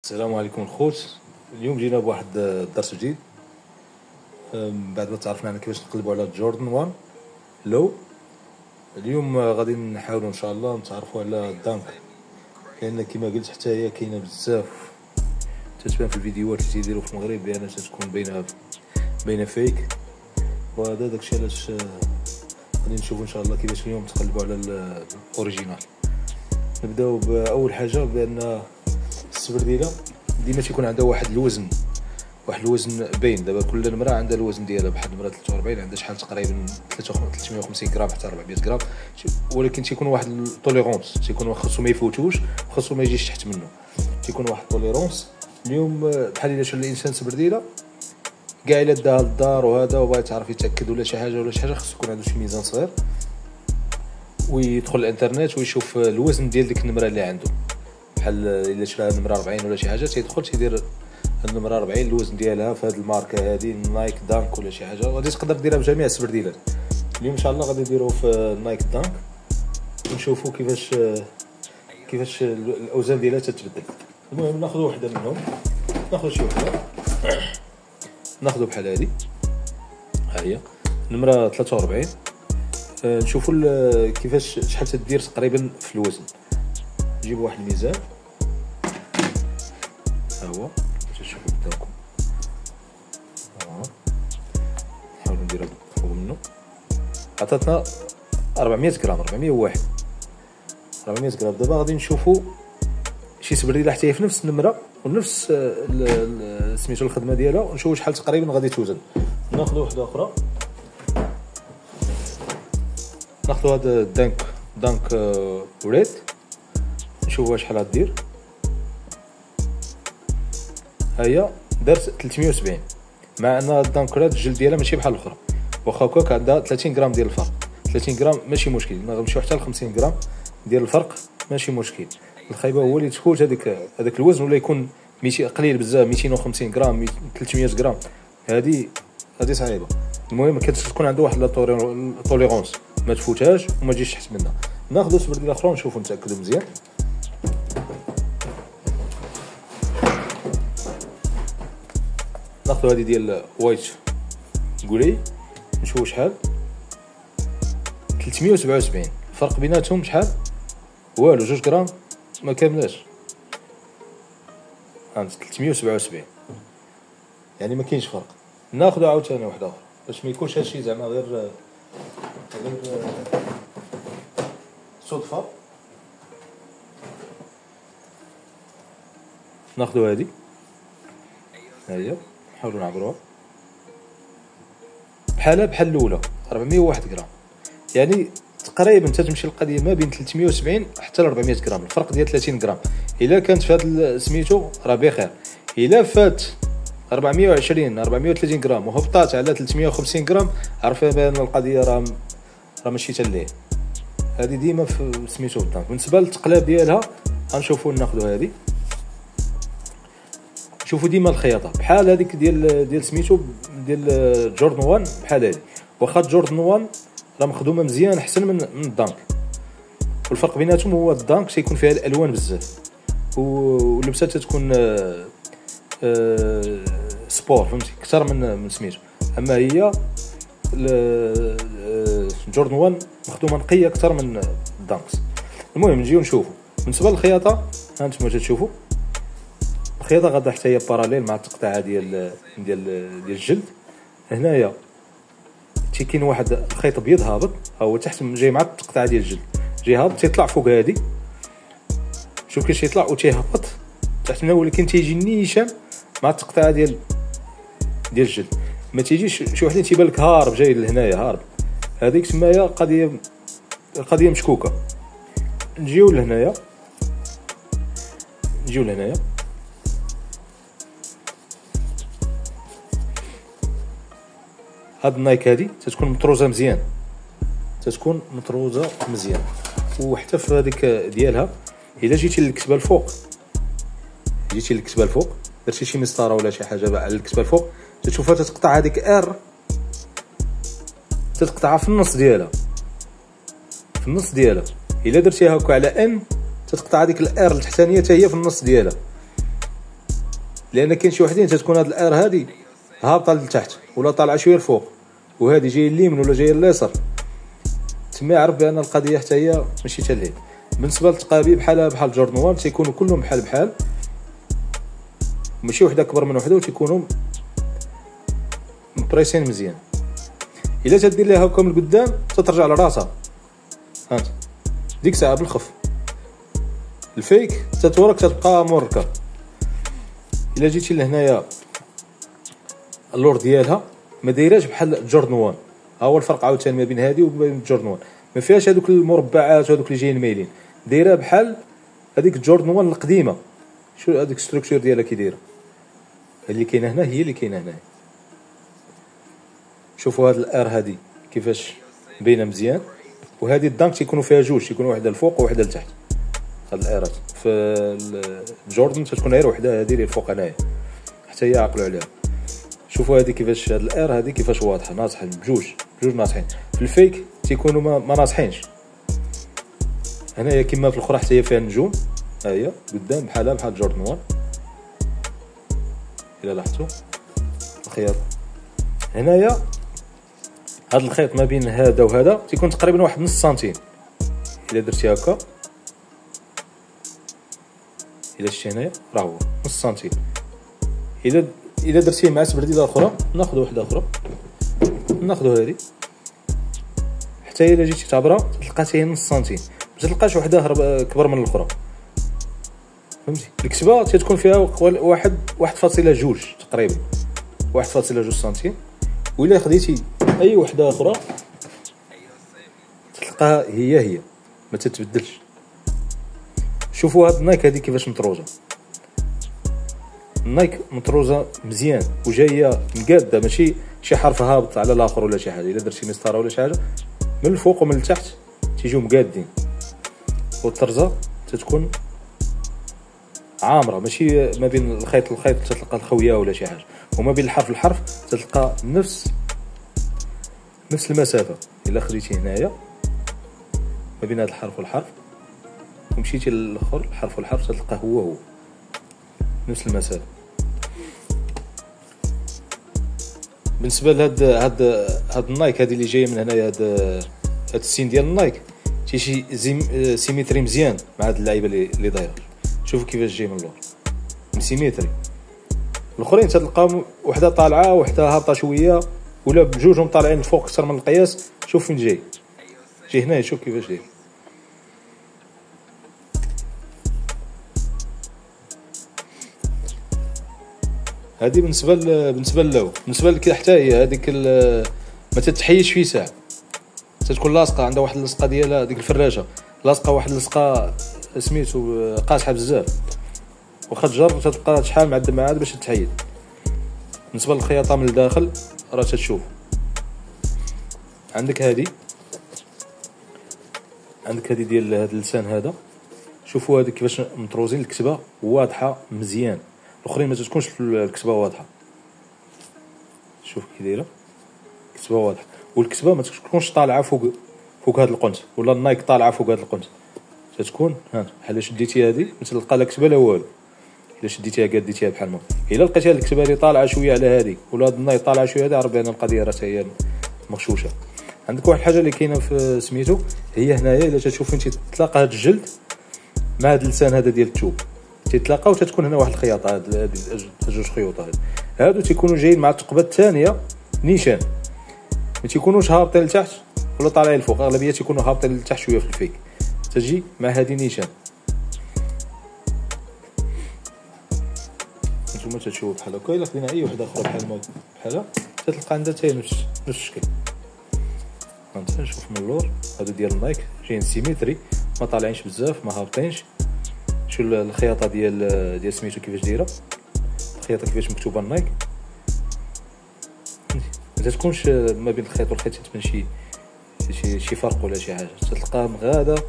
السلام عليكم الخوت. اليوم جينا بواحد الدرس جديد. بعد ما تعرفنا على كيفاش نقلبوا على جوردن 1 لو. اليوم غادي نحاولوا ان شاء الله نتعرفوا على الدانك، لان كما قلت حتى هي كاينه بزاف، تتبان في الفيديوهات اللي تيديروا في المغرب بان تكون بين فيك، وهذا داكشي علاش غادي نشوفوا ان شاء الله كيفاش اليوم تقلبوا على الاوريجينال. نبداو باول حاجه بان السبرديله ديما تيكون عندها واحد الوزن باين. دابا كل نمره عندها الوزن ديالها، بحال نمره 43 عندها شحال تقريبا 350 غرام حتى 400 غرام، ولكن تيكون واحد التوليرونس، تيكون خاصو ما يفوتوش، خاصو ما يجيش تحت منه، تيكون واحد التوليرونس. اليوم بحال الا شرا الانسان سبرديله كاع الا داها للدار وهذا وبغى تعرف يتاكد ولا شي حاجه خاصو يكون عنده شي ميزان صغير، ويدخل الانترنت ويشوف الوزن ديال ديك النمره اللي عنده. بحال الا شراها نمره 40 ولا شي حاجه تيدخل تيدير النمره 40 الوزن ديالها في هذه الماركه هذه نايك دانك ولا شي حاجه، غادي تقدر ديرها بجميع السبرديلات. اليوم ان شاء الله غادي نديرو في نايك دانك ونشوفوا كيفاش الاوزان ديالها تتبدل. المهم ناخذ وحده منهم، ناخذ شي وحده، ناخذ بحال هذه، ها هي نمره 43. نشوفوا كيفاش شحال تدير تقريبا في الوزن. نجيبوا واحد الميزان، ها هو تشوفوا قدامكم، نحاولوا نديرها فوق منه. عطاتنا 400 غرام، 401 غرام. دابا غادي نشوفوا شي سبرديله حتى هي في نفس النمره ونفس سميتو الخدمه ديالها، ونشوفوا شحال تقريبا غادي توزن. ناخذ وحده اخرى، ناخذ هذا دانك ريد، نشوفوا شحال غدير. ها هي دارت 370، مع ان الدانك ريد الجلد ديالها ماشي بحال الاخرى، واخا هكاك عندها 30 غرام ديال الفرق. 30 غرام ماشي مشكل، نمشيو حتى ل 50 غرام ديال الفرق ماشي مشكل. الخايبه هو اللي تفوت هذاك الوزن، ولا يكون 200 قليل بزاف، 250 غرام 300 غرام، هذه صعيبه. المهم كتكون عنده واحد التوليرونس ما تفوتهاش وما تجيش تحت منها. ناخذ سبرديله اخرى ونشوفوا نتاكدوا مزيان. ناخذ هذه ديال وايت غوري، نشوفوا شحال 377. الفرق بيناتهم شحال؟ والو 2 غرام ما كاملاش، عند 377، يعني ما كاينش فرق. ناخذ عاوتاني واحده اخرى باش ما يكونش هادشي زعما غير صدفه. ناخذ هذه، ها هي نحاولوا نعبروها بحال الاولى 401 غرام، يعني تقريبا تتمشي القضيه ما بين 370 حتى ل 400 غرام، الفرق ديال 30 غرام. الا كانت في هذا سميتو راه بخير، الا فات 420 430 غرام وهبطات على 350 غرام، عرف بان القضيه راه ماشي حتى ليه. هذه ديما في سميتو الدانك. بالنسبه للتقلاب ديالها غنشوفوا ناخذوا هذه، شوفوا ديما الخياطه بحال هذيك ديال سميتو ديال جوردن 1 بحال هذه، واخا جوردن 1 راه مخدومه مزيان احسن من الدانك، والفرق بيناتهم هو الدانك تيكون فيها الالوان بزاف ولبسات تتكون سبور، فهمتي، اكثر من سميتو. اما هي جوردن 1 مخدومه نقيه اكثر من الدانكس. المهم نجيو نشوفوا بالنسبه للخياطه. ها انتم تشوفوا الخياطه غادا حتى هي باراليل مع التقطيعه ديال الجلد. هنايا كاين واحد الخيط ابيض هابط، ها هو تحت جاي مع التقطيعه ديال الجلد، جاي هابط تيطلع فوق هذه، شوف كيفاش يطلع وتيهبط تحت منها، ولكن تيجي نيشان مع التقطيعه ديال الجلد. ما تيجيش شي وحده تيبان لك هارب جاي لهنايا هارب، هذيك تمايا قضيه مشكوكه. نجيو لهنايا هاد النايك هادي تتكون مطروزه مزيان، وحتى في هذيك ديالها الا جيتي للكتبه الفوق، درتي شي مسطره ولا شي حاجه على الكتبه الفوق، تشوفها تتقطع هذيك ار، تتقطعها في النص ديالها. الا درتيها هكا على ان تتقطع هذيك الار التحتانيه حتى هي في النص ديالها. لان كاين شي وحدين تتكون هاد الاير هادي هابطه لتحت ولا طالعه شويه الفوق، وهادي جايه اليمين ولا جايه اليسار، تما يعرف بان القضيه حتى هي ماشي حتى لهيه. بالنسبه للتقابي بحال جوردن 1 تيكونوا كلهم بحال ماشي وحده كبر من وحده، وتيكونوا مبريسين مزيان. الا تدير ليها هكا من القدام تترجع لراسها، هانت ديك ساعه بالخف. الفيك تتورك تتبقى مركه. الا جيتي لهنايا اللور ديالها ما دايراش بحال جوردن 1، ها هو الفرق عاوتاني ما بين هذه وبين جوردن 1. ما فيهاش هذوك المربعات وهذوك اللي جايين مايلين، دايره بحال هذيك جوردن 1 القديمه. شو هذيك ستركتور ديالها كي دايره، اللي كاينه هنا هي اللي كاينه هنا. شوفوا هاد الار هادي كيفاش باينه مزيان، وهذه الدانك تيكونوا فيها جوج، تيكونوا وحده الفوق وحده لتحت. هاد الارات في الجوردن تتكون غير وحده هذه اللي الفوق هنايا، حتى هي عقلوا عليها. شوفوا هذه كيفاش هاد الار هذه كيفاش واضحه ناصحين بجوج ناصحين. في الفيك تيكونوا ما ناصحينش. هنايا كما في الاخرى حتى هي فيها النجوم، ها هي قدام بحال جوردن 1. الا لاحظتوا الخياط هنايا، هاد الخيط ما بين هذا وهذا تيكون تقريبا واحد نص سنتيم. الا درتي هكا، الا شتي هنايا راه هو نص سنتيم. الا درتيه مع سبرديله اخرى، ناخذ وحده اخرى، ناخذ هذه حتى الا جيتي تعبرها تلقى حتى هي نص سنتيم، ما تلقاش وحده كبر من الاخرى، فهمتي. الكتبه تتكون فيها واحد 1.2 تقريبا، 1.2 سنتيم. وإلا خديتي اي وحده اخرى تلقاها هي ما تتبدلش. شوفوا هاد النايك هذه كيفاش مطروزه، النايك مطروزه مزيان وجايه مقاده، ماشي شي حرف هابط على الاخر ولا شي حاجه. الا درتي مسطره ولا شي حاجه من الفوق ومن التحت تيجيو مقادين، والطرزه تتكون عامره، ماشي ما بين الخيط للخيط تتلقى الخويه ولا شي حاجه، وما بين الحرف للحرف تتلقى نفس المسافه. الا خديتي هنايا ما بين هذا الحرف والحرف ومشيتي للاخر الحرف والحرف تلقى هو نفس المسافه. بالنسبه لهاد النايك هذه اللي جايه من هنايا، هاد السين ديال النايك تيجي سيميتري مزيان مع هاد اللعيبه اللي دايره. شوفوا كيفاش جاي من اللور سيميتري. الاخرين تلقاهم وحده طالعه وحده هابطه شويه، ولا بجوجهم طالعين الفوق اكثر من القياس. شوف فين جاي هنايا، شوف كيفاش جاي. هذه بالنسبه للو. بالنسبه لك حتى هي هذيك ما تتحيش في ساعه، تتكون لاصقه، عندها واحد اللصقه ديالها ديك الفراشه لاصقه واحد اللصقه سميتو قاصحه بزاف، واخا تجر تتبقى شحال معدل معاد باش تحيد. بالنسبه للخياطه من الداخل راه تتشوف عندك هذه ديال هذا اللسان هذا. شوفوا هذه كيفاش مطروزين، الكتبه واضحه مزيان. الاخرين ما تكونش الكتبه واضحه، شوف كي دايره الكتبه واضحه، والكتبه ما تكونش طالعه فوق هذا القنت، ولا النايك طالعه فوق هذا القنت. تتكون ها بحال شديتي هذه ما تلقى لا كتبه لا والو. الا شديتيها قاديتيها بحال ما، الا لقيتيها الكتبه اللي طالعه شويه على هذه ولا هذا النايك طالعه شويه هذه، عرف بان القضيه راه هي مغشوشه. عندك واحد الحاجه اللي كاينه في سميتو هي هنايا، الا تشوف انت تتلاقى هذا الجلد مع هذا اللسان هذا ديال الثوب تيتلاقاو، وتتكون هنا واحد الخياطه. هاد جوج خيوط هادو تيكونوا جايين مع الثقبه الثانيه نيشان، ما تيكونوش هابطين لتحت ولا طالعين لفوق، اغلبيه تيكونوا هابطين لتحت شويه في الفيك، تجي مع هذه نيشان. نتوما تتشوفوا بحال هكا. الا خدينا اي وحده اخرى بحالها تتلقى عندها حتى نفس الشكل. نشوف من اللور هادو ديال النايك جايين سيميتري، ما طالعينش بزاف ما هابطينش. شو الخياطه ديال سميتو كيفاش دايره، الخياطه كيفاش مكتوبه النايك، ما تكونش ما بين الخيط والخيط تبان شي فرق ولا شي حاجه، تلقاها مغاده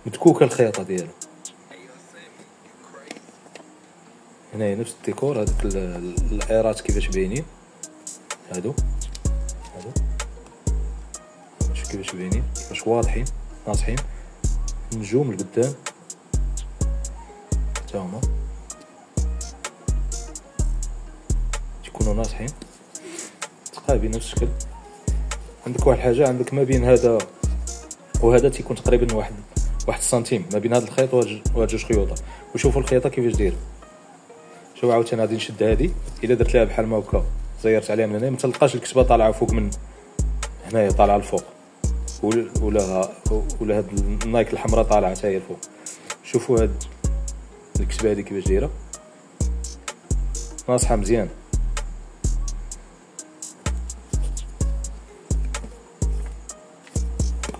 متكوكه الخياطه ديالها. هنايا نفس الديكور، هذوك الايرات كيفاش باينين، هادو شوف كيفاش باينين، كيفاش واضحين ناصحين. النجوم القدام حتى هما تكونوا ناصحين. تقابي نفس الشكل. عندك واحد الحاجه، عندك ما بين هذا وهذا تيكون تقريبا واحد السنتيم ما بين هذا الخيط وهاد جوج خيوطه. وشوفوا الخياطه كيفاش دايره. شوف عاوتاني غادي نشد هذه، الا درت لها بحال ما هكا زيرت عليها من هنا ما تلقاش الكتبه طالعه فوق من هنايا، طالعه الفوق، ولا هاد النايك الحمراء طالعه حتى هي الفوق. شوفوا هاد الكتبه هذه كيفاش دايره، ناصحه مزيان.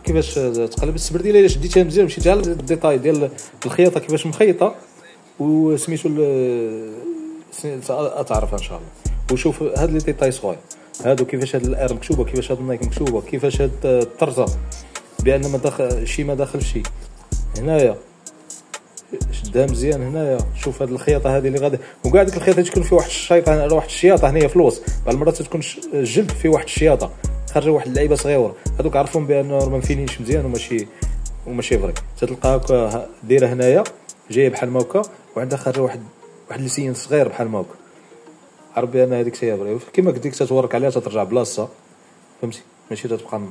كيفاش تقلب السبرديله الا شديتها مزيان مشيتي على الديتاي ديال الخياطه كيفاش مخيطه وسميتو تعرفها ان شاء الله. وشوف هاد لي ديتاي صغار هادو، كيفاش هاد الار مكتوبه، كيفاش هاد النايك مكتوبه، كيفاش هاد الطرزه بان ما داخل شي ما داخل شي هنايا، شدها مزيان هنايا. شوف هاد الخياطه هذه اللي غادي، وكاع ديك الخياطه تكون في واحد الشيطان على واحد الشياطه هنايا في الوسط، بعض المرات تكون الجلد في واحد الشياطه خارجه واحد اللعيبه صغيره، هذوك عرفهم بان ما مفينيش مزيان وماشي فري. تلقى هكا دايره هنايا جايه بحال ما هكا، وعندها خارجه واحد لسين صغير بحال ما هكا، عرف بان هذيك سي فري. كيما قلت لك تتورك عليها ترجع بلاصتها، فهمتي؟ ماشي تتبقى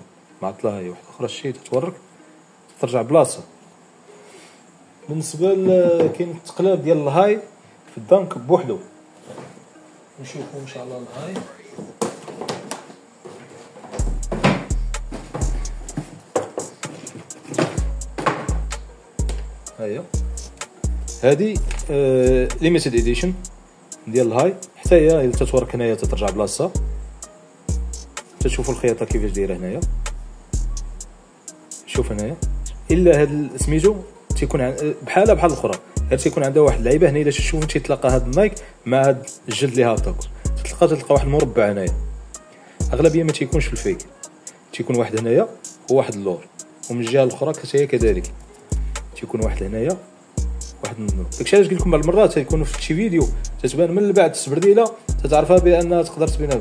معطله هي واحده اخرى، شي تتورك ترجع بلاصتها. بالنسبه كاين التقلاب ديال الهاي في الدانك بوحدو، نشوفوا ان شاء الله الهاي. هيا هذه ليميتد اديشن ديال الهاي، حتى هي تتورك هنايا تترجع بلاصتها. تشوفوا الخياطه كيفاش دايره هنايا، شوف هنايا الا هاد سميتو تيكون بحال الاخرى، غير تيكون عندها واحد اللعيبه هنا. الا تشوفوا تيتلاقى هاد النايك مع هاد الجلد اللي هابطك، تلقى واحد المربع هنايا. اغلبيه ما تيكونش في الفيك، تيكون واحد هنايا وواحد اللور، ومن الجهه الاخرى هي كذلك تيكون واحد هنايا واحد من النور. داكشي علاش قلت لكم بعض المرات تيكونوا في شي فيديو تتبان من بعد السبرديله تتعرفها بانها تقدر تبينها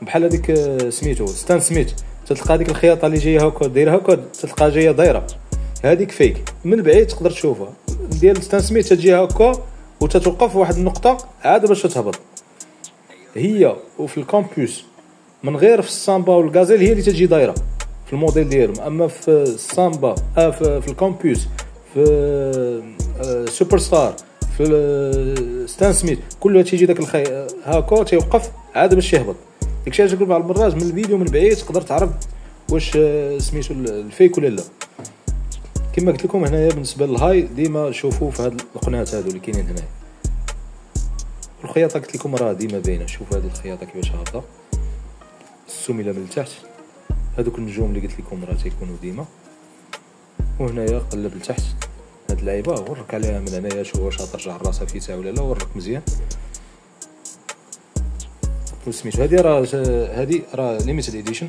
بحال هذيك سميتو ستان سميت. تلقى هذيك الخياطه اللي جايه هكا دايره هكا، تلقاها جايه دايره، هذيك فيك من بعيد تقدر تشوفها. ديال ستان سميت تجي هكا وتتوقف واحد النقطه عاد باش تهبط هي. وفي الكامبوس من غير في السامبا والغازيل هي اللي تجي دايره في الموديل ديالهم. اما في السامبا في الكامبوس في سوبر ستار في ستان سميت كله تيجي داك هاكا تيوقف عاد باش يهبط. داكشي علاش بعض المرات من الفيديو من بعيد تقدر تعرف واش سميتو الفيك ولا لا. كما قلت لكم هنايا بالنسبه للهاي ديما شوفوا في هاد القنات هادو اللي كاينين هنايا. الخياطه قلت لكم راه ديما باينه. شوفوا هذه الخياطه كيفاش هابطه، السميله من التحت، هذوك النجوم اللي قلت لكم راه تيكونوا ديما. وهنايا قلب لتحت هاد اللعيبه، ورك عليها من هنايا شوف واش غترجع راسها فيتها ولا لا، ورك مزيان. وسميتو هذه راه ليميتد اديشن،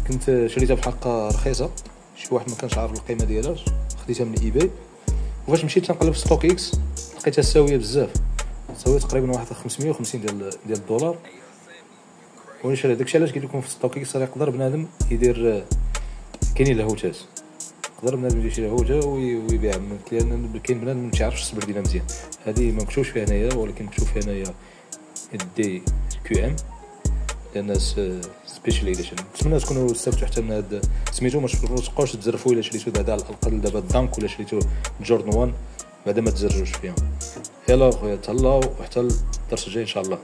كنت شريتها بحق رخيصه، شي واحد ما كانش عارف القيمه ديالها، خديتها من ايباي. وفاش مشيت تنقلب في ستوك اكس لقيتها ساويه بزاف، ساويه تقريبا واحد 550 ديال الدولار. ونشري داكشي علاش قلت لكم في ستوك اكس راه يقدر بنادم يدير، كاينين لاهوتات يقدر بنادم يدير شي لاهوته ويبيع، لان كاين بنادم ما تيعرفش السبرديله مزيان. هذه ما مكتوبش فيها هنايا، ولكن مكتوب فيها هنايا دي كيو ام الناس سبيشاليزيشن. نتمنى تكونوا استفدتوا حتى من هذا سميتو. ما تبقاوش تزرفوا الا شريتو بعدا على الاقل دابا الدانك ولا شريتو جوردن 1 بعدا ما تزرجوش فيهم. يلا خويا تهلاو وحتى الدرس الجاي ان شاء الله.